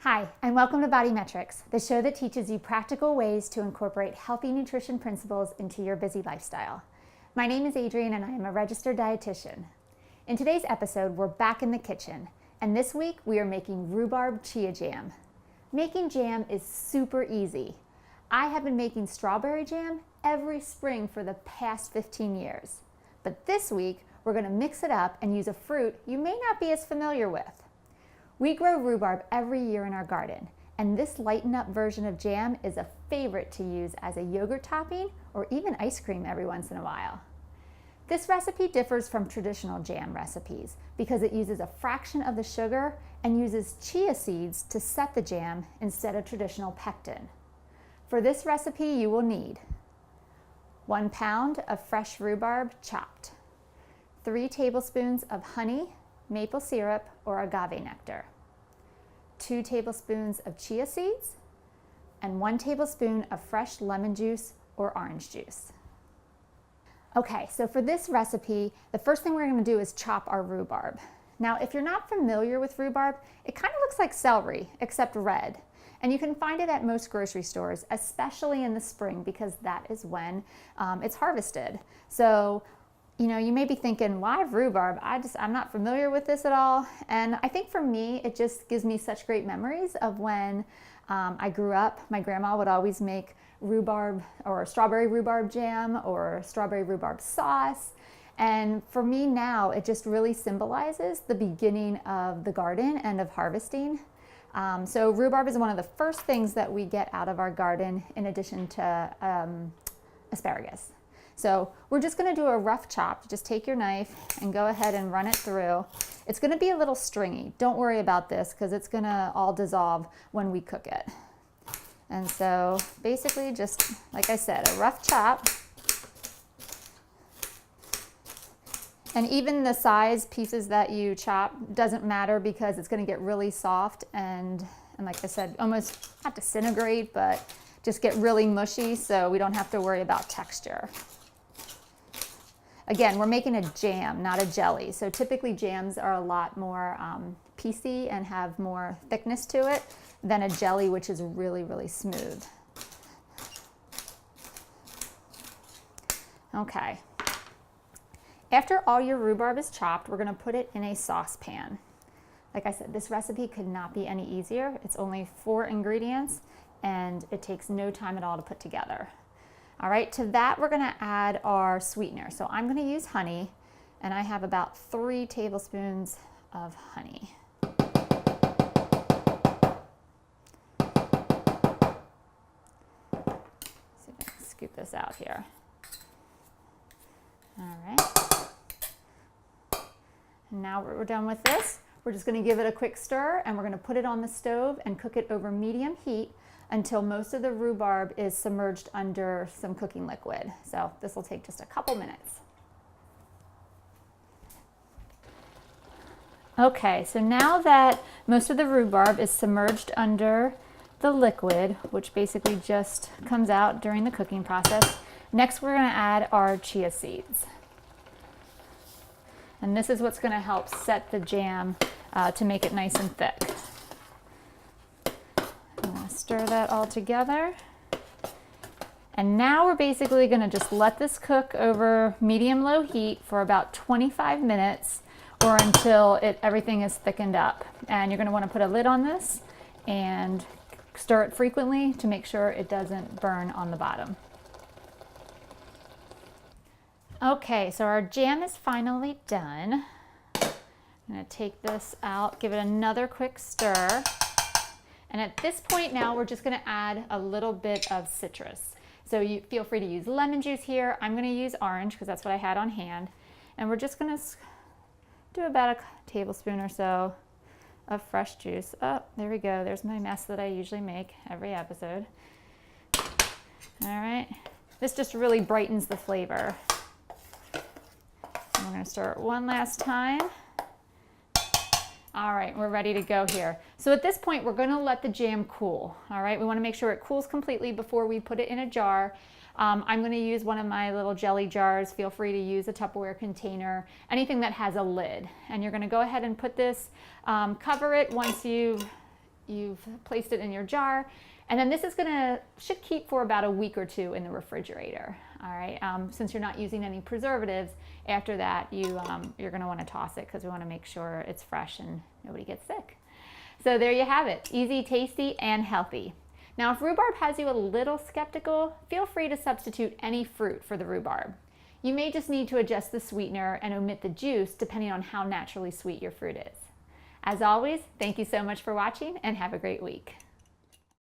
Hi, and welcome to Body Metrics, the show that teaches you practical ways to incorporate healthy nutrition principles into your busy lifestyle. My name is Adrienne and I am a registered dietitian. In today's episode, we're back in the kitchen, and this week we are making rhubarb chia jam. Making jam is super easy. I have been making strawberry jam every spring for the past 15 years. But this week, we're going to mix it up and use a fruit you may not be as familiar with. We grow rhubarb every year in our garden, and this lighten up version of jam is a favorite to use as a yogurt topping or even ice cream every once in a while. This recipe differs from traditional jam recipes because it uses a fraction of the sugar and uses chia seeds to set the jam instead of traditional pectin. For this recipe, you will need 1 pound of fresh rhubarb chopped, 3 tablespoons of honey, maple syrup, or agave nectar, 2 tablespoons of chia seeds, and 1 tablespoon of fresh lemon juice or orange juice. Okay, so for this recipe, the first thing we're going to do is chop our rhubarb. Now, if you're not familiar with rhubarb, it kind of looks like celery, except red. And you can find it at most grocery stores, especially in the spring, because that is when it's harvested. So, you may be thinking, why rhubarb? I'm not familiar with this at all. And I think for me, it just gives me such great memories of when I grew up. My grandma would always make rhubarb or strawberry rhubarb jam or strawberry rhubarb sauce. And for me now, it just really symbolizes the beginning of the garden and of harvesting. So rhubarb is one of the first things that we get out of our garden in addition to asparagus. So we're just going to do a rough chop. Just take your knife and go ahead and run it through. It's going to be a little stringy. Don't worry about this because it's going to all dissolve when we cook it. And so basically just, like I said, a rough chop. And even the size pieces that you chop doesn't matter because it's going to get really soft and like I said, almost not disintegrate, but just get really mushy so we don't have to worry about texture. Again, we're making a jam, not a jelly. So typically jams are a lot more piecey and have more thickness to it than a jelly, which is really, really smooth. Okay. After all your rhubarb is chopped, we're going to put it in a saucepan. Like I said, this recipe could not be any easier. It's only 4 ingredients and it takes no time at all to put together. All right, to that we're going to add our sweetener. So I'm going to use honey, and I have about 3 tablespoons of honey. See if I can scoop this out here. All right. And now we're done with this. We're just going to give it a quick stir, and we're going to put it on the stove and cook it over medium heat until most of the rhubarb is submerged under some cooking liquid. So this will take just a couple minutes. Okay, so now that most of the rhubarb is submerged under the liquid, which basically just comes out during the cooking process, next we're going to add our chia seeds. And this is what's going to help set the jam to make it nice and thick. I'm going to stir that all together. And now we're basically going to just let this cook over medium-low heat for about 25 minutes or until everything is thickened up. And you're going to want to put a lid on this and stir it frequently to make sure it doesn't burn on the bottom. Okay, so our jam is finally done. I'm going to take this out, give it another quick stir. And at this point now, we're just going to add a little bit of citrus. So you feel free to use lemon juice here. I'm going to use orange because that's what I had on hand. And we're just going to do about a tablespoon or so of fresh juice. Oh, there we go. There's my mess that I usually make every episode. All right. This just really brightens the flavor. And we're going to stir it one last time. All right, we're ready to go here. So at this point, we're going to let the jam cool. All right, we want to make sure it cools completely before we put it in a jar. I'm going to use one of my little jelly jars. Feel free to use a Tupperware container, anything that has a lid. And you're going to go ahead and put this, cover it once you've you've placed it in your jar. And then this is should keep for about a week or two in the refrigerator. All right, since you're not using any preservatives, after that you're gonna wanna toss it because we wanna make sure it's fresh and nobody gets sick. So there you have it, easy, tasty, and healthy. Now, if rhubarb has you a little skeptical, feel free to substitute any fruit for the rhubarb. You may just need to adjust the sweetener and omit the juice depending on how naturally sweet your fruit is. As always, thank you so much for watching and have a great week.